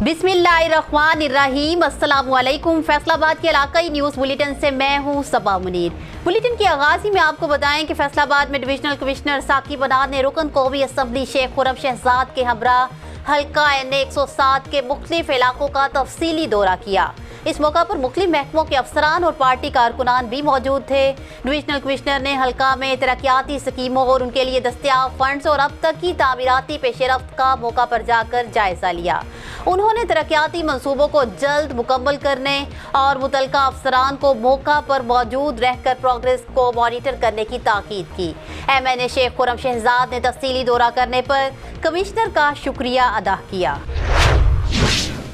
بسم اللہ الرحمن الرحیم، السلام علیکم۔ فیصل آباد کے علاقائی نیوز بلیٹن سے میں ہوں صبا منیر۔ بلیٹن کے آغاز میں آپ کو بتائیں کہ فیصل آباد میں ڈویژنل کمشنر ثاقب انار نے رکن قومی اسمبلی شیخ خرم شہزاد کے ہمراہ حلقہ N107 کے مختلف علاقوں کا تفصیلی دورہ کیا۔ اس موقع پر مختلف محکموں کے افسران اور پارٹی کارکنان بھی موجود تھے۔ ڈویژنل کمشنر نے حلقہ میں ترقیاتی اسکیموں اور ان کے لیے دستیاب فنڈز اور اب تک کی تعمیراتی پیش رفت کا موقع پر جا کر جائزہ لیا۔ انہوں نے ترقیاتی منصوبوں کو جلد مکمل کرنے اور متعلقہ افسران کو موقع پر موجود رہ کر پروگریس کو مانیٹر کرنے کی تاکید کی۔ MNA شیخ خرم شہزاد نے تفصیلی دورہ کرنے پر کمشنر کا شکریہ ادا کیا۔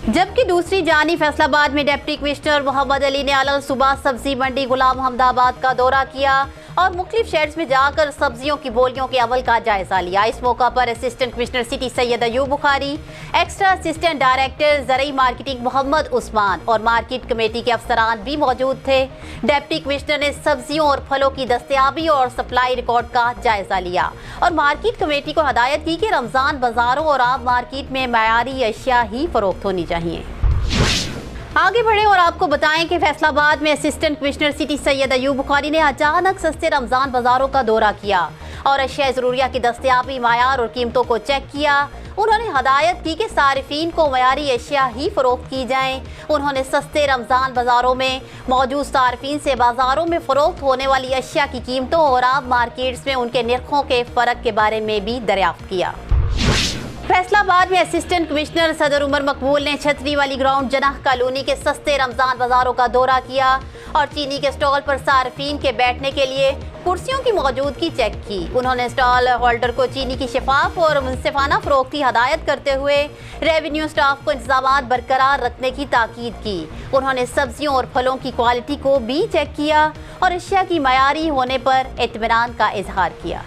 جبکہ دوسری جانب فیصل آباد میں ڈپٹی کمشنر محمد علی نے علل صبح سبزی منڈی غلام محمد آباد کا دورہ کیا اور مختلف شیڈز میں جا کر سبزیوں کی بولیوں کے عمل کا جائزہ لیا۔ اس موقع پر اسسٹنٹ کمشنر سٹی سید ایوب بخاری، ایکسٹرا اسسٹنٹ ڈائریکٹر زرعی مارکیٹنگ محمد عثمان اور مارکیٹ کمیٹی کے افسران بھی موجود تھے۔ ڈپٹی کمشنر نے سبزیوں اور پھلوں کی دستیابی اور سپلائی ریکارڈ کا جائزہ لیا اور مارکیٹ کمیٹی کو ہدایت کی کہ رمضان بازاروں اور عام مارکیٹ میں معیاری اشیاء ہی فروخت ہونی چاہیے۔ آگے بڑھیں اور آپ کو بتائیں کہ فیصل آباد میں اسسٹنٹ کمشنر سٹی سید ایوب بخاری نے اچانک سستے رمضان بازاروں کا دورہ کیا اور اشیاء ضروریہ کی دستیابی، معیار اور قیمتوں کو چیک کیا۔ انہوں نے ہدایت کی کہ صارفین کو معیاری اشیاء ہی فروخت کی جائیں۔ انہوں نے سستے رمضان بازاروں میں موجود صارفین سے بازاروں میں فروخت ہونے والی اشیاء کی قیمتوں اور عام مارکیٹس میں ان کے نرخوں کے فرق کے بارے میں بھی دریافت کیا۔ فیصل آباد میں اسسٹنٹ کمشنر صدر عمر مکمل نے چھتری والی گراؤنڈ جناح کالونی کے سستے رمضان بازاروں کا دورہ کیا اور چینی کے سٹال پر صارفین کے بیٹھنے کے لیے کرسیوں کی موجودگی چیک کی۔ انہوں نے سٹال ہولڈر کو چینی کی شفاف اور منصفانہ فروخت کی ہدایت کرتے ہوئے ریونیو سٹاف کو انتظامات برقرار رکھنے کی تاکید کی۔ انہوں نے سبزیوں اور پھلوں کی کوالٹی کو بھی چیک کیا اور اشیاء کی معیاری ہونے پر اطمینان کا اظہار کیا۔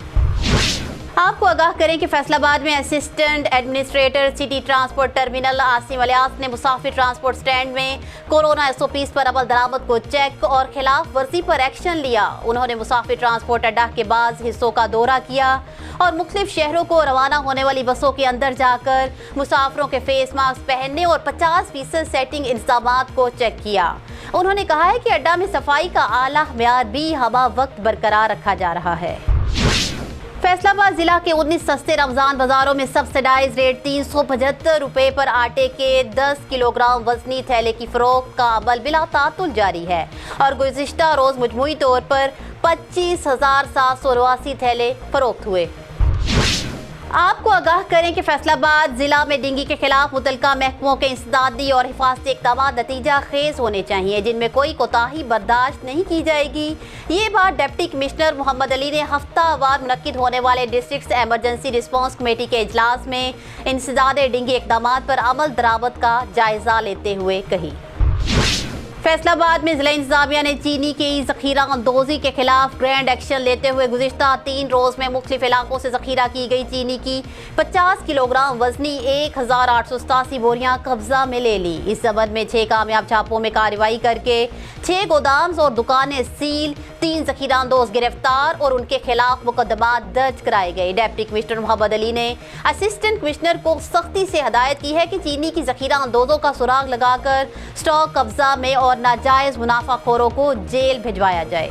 آپ کو آگاہ کریں کہ فیصل آباد میں assistant administrator city transport terminal Asim Ilyas نے مسافر ٹرانسپورٹ سٹینڈ میں کورونا SOPs پر عمل درآمد کو چیک اور خلاف ورزی پر ایکشن لیا۔ انہوں نے مسافر ٹرانسپورٹ اڈہ کے بعض حصوں کا دورہ کیا اور مختلف شہروں کو روانہ ہونے والی بسوں کے اندر جا کر مسافروں کے فیس ماسک پہننے اور 50% سیٹنگ انتظامات کو چیک کیا۔ انہوں نے کہا ہے کہ اڈہ میں صفائی کا اعلیٰ معیار بھی ہمہ وقت برقرار رکھا جا رہا ہے۔ فیصل آباد ضلع کے 19 سستے رمضان بازاروں میں سبسڈائز ریٹ 375 روپے پر آٹے کے 10 کلو گرام وزنی تھیلے کی فروخت کا عمل بلا تعطل جاری ہے اور گزشتہ روز مجموعی طور پر 25,789 تھیلے فروخت ہوئے۔ آپ کو آگاہ کریں کہ فیصل آباد ضلع میں ڈینگی کے خلاف متعلقہ محکموں کے انسدادی اور حفاظتی اقدامات نتیجہ خیز ہونے چاہیے، جن میں کوئی کوتاہی برداشت نہیں کی جائے گی۔ یہ بات ڈپٹی کمشنر محمد علی نے ہفتہ وار منعقد ہونے والے ڈسٹرکٹ ایمرجنسی رسپانس کمیٹی کے اجلاس میں انسداد ڈینگی اقدامات پر عمل درآمد کا جائزہ لیتے ہوئے کہی۔ فیصل آباد میں ضلع انتظامیہ نے چینی کی ذخیرہ اندوزی کے خلاف گرینڈ ایکشن لیتے ہوئے گزشتہ 3 روز میں مختلف علاقوں سے ذخیرہ کی گئی چینی کی 50 کلو گرام وزنی 1,887 بوریاں قبضہ میں لے لی۔ اس ضمن میں 6 کامیاب چھاپوں میں کارروائی کر کے 6 گودامز اور دکانیں سیل، 3 ذخیرہ اندوز گرفتار اور ان کے خلاف مقدمات درج کرائے گئے۔ ڈپٹی کمشنر محمد علی نے اسسٹنٹ کمشنر کو سختی سے ہدایت کی ہے کہ چینی کی ذخیرہ اندوزوں کا سراغ لگا کر سٹاک قبضہ میں اور ناجائز منافع خوروں کو جیل بھجوایا جائے۔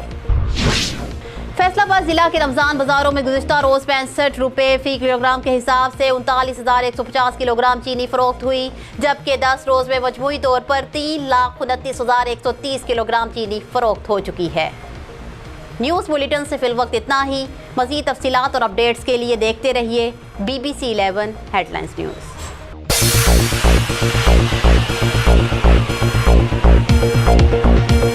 فیصل آباد ضلع کے رمضان بازاروں میں گزشتہ روز 65 روپے فی کلو گرام کے حساب سے 39,150 کلو گرام چینی فروخت ہوئی، جبکہ 10 روز میں مجموعی طور پر 3,29,130 کلو گرام چینی فروخت ہو چکی ہے۔ نیوز بلیٹن سے فی الوقت اتنا ہی۔ مزید تفصیلات اور اپڈیٹس کے لیے دیکھتے رہیے BBC 11 ہیڈلائنز نیوز۔